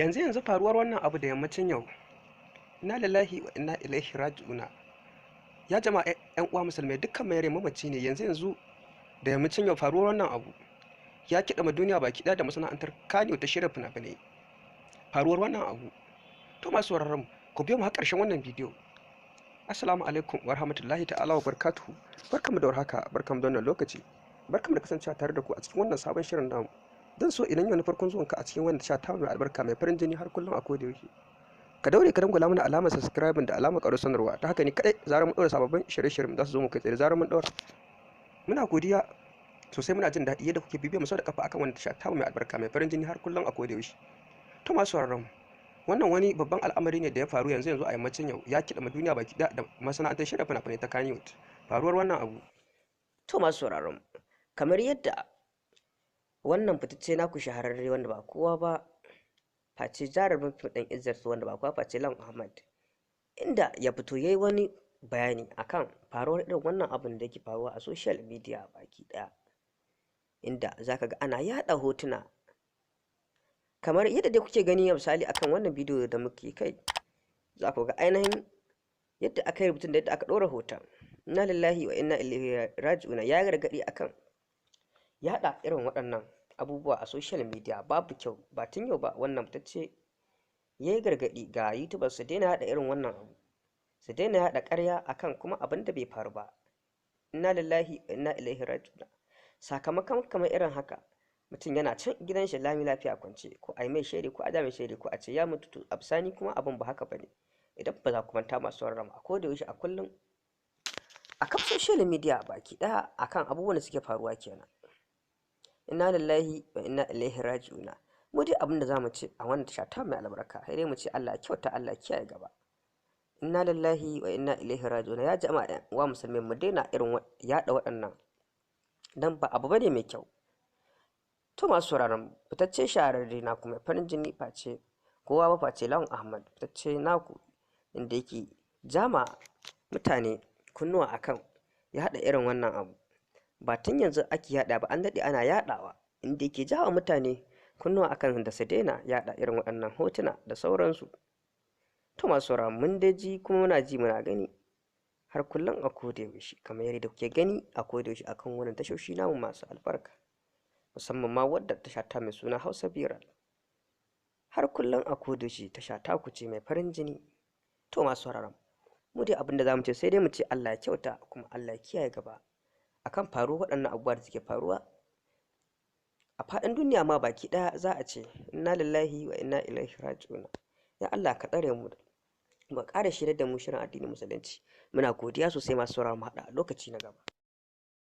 yanzu faruwar wannan abu da yammacin yau, inna lillahi wa inna ilaihi raji'una. Ya jama'a yan uwa musulmai, dukkan mai rai mamaci ne. Yanzu da yammacin yau faruwar wannan abu ya kiɗa ma duniya baki ɗaya da masana'antar Kannywood ta shirya fina-finai. Faruwar wannan abu, to masu sauraron ku biyo mu har ƙarshen wannan bidiyo. Assalamu alaikum wa rahmatullahi ta'ala wa barakatuhu. Barkamu da warhaka, barkamu da wannan lokaci, barkamu da kasancewa tare da ku a cikin wannan sabon shirin namu. Dan so idan yau ne farkon zuwanka a cikin wannan sha ta mai albarka mai farin jini har kullum a koda yake, ka daure ka dangula mana alamar subscribe da alamar ƙaro sanarwa, ta haka ne kadai zarar mun ɗora sababbin shirye-shiryen za su zo mu kai tsaye da zarar mun ɗora. Muna godiya sosai, muna jin daɗi yadda kuke bibiyar mu sau da kafa akan wannan sha ta mai albarka mai farin jini har kullum a koda yake. To masu sauraron mu, wannan wani babban al'amari ne da ya faru yanzu a yammacin yau, ya kiɗa ma duniya baki da masana'antar shirya fina-finai ta Kannywood. Faruwar wannan abu, To masu sauraron mu, kamar yadda wannan fitacce naku shahararre wanda ba kowa ba face jarumin fim ɗin Izzat, wanda ba kowa face Lawan Ahmad, inda ya fito yayi wani bayani akan faruwar irin wannan abin da yake faruwa a social media baki ɗaya, inda zaka ga ana yaɗa hotuna kamar yadda dai kuke gani misali akan wannan bidiyo da muke kai. Za ku ga ainihin yadda aka yi rubutun da yadda aka ɗora hoton. Inna lillahi wa inna ilaihi raji'una. Ya gargaɗi akan yaɗa irin waɗannan abubuwa a social media babu kyau. Ba tun yau ba wannan fitacce ya yi gargaɗi ga youtubers su daina yaɗa irin wannan abu, su daina yaɗa ƙarya akan kuma abin da bai faru ba. Inna lillahi wa inna ilaihi raji'una. Sakamakon kamar irin haka, mutum yana can gidan shi lami lafiya kwance, ko a yi mai shaidi ko a da mai shaidi ko a ce ya mutu, to a bisani kuma abin ba haka bane. Idan ba za ku manta masu sauraron a koda yaushe a kullum akan social media baki ɗaya akan abubuwan da suke faruwa kenan. Inna lillahi wa inna ilaihi raji'una. Mu dai abin da zamu ce a wannan tasha ta mai albarka, sai dai mu ce Allah ya kyauta, Allah ya kiyaye gaba. Inna lillahi wa inna ilaihi raji'una. Ya jama'a wa musulmai, mu daina irin yaɗa waɗannan, dan ba abu bane mai kyau. To masu sauraron, fitacce shahararre na kuma farin jini face kowa ba face Lawan Ahmad, fitacce naku inda yake jama mutane kunnuwa akan ya haɗa irin wannan abu. Ba tun yanzu ake yaɗa ba, an daɗe ana yaɗawa, inda yake jawa mutane kunnuwa akan da su daina yaɗa irin waɗannan hotuna da sauransu. To masu sauraron, mun dai ji kuma muna ji muna gani har kullum a koda yaushe, kamar yadda kuke gani a koda yaushe akan wannan tashoshi namu masu albarka, musamman ma wadda tasha ta mai suna Hausa Viral. Har kullum a koda yaushe tasha ta ku ce mai farin jini. To masu sauraron, mu dai abinda zamu ce sai dai mu ce Allah ya kyauta kuma Allah ya kiyaye gaba akan faruwar waɗannan abubuwa da suke faruwa a faɗin duniya ma baki ɗaya. Za a ce inna lillahi wa inna ilaihi raji'un. Ya Allah ka tsare mu, mu ƙara shirye da mu shirin addinin musulunci. Muna godiya sosai masu sauraron mu, haɗa a lokaci na gaba.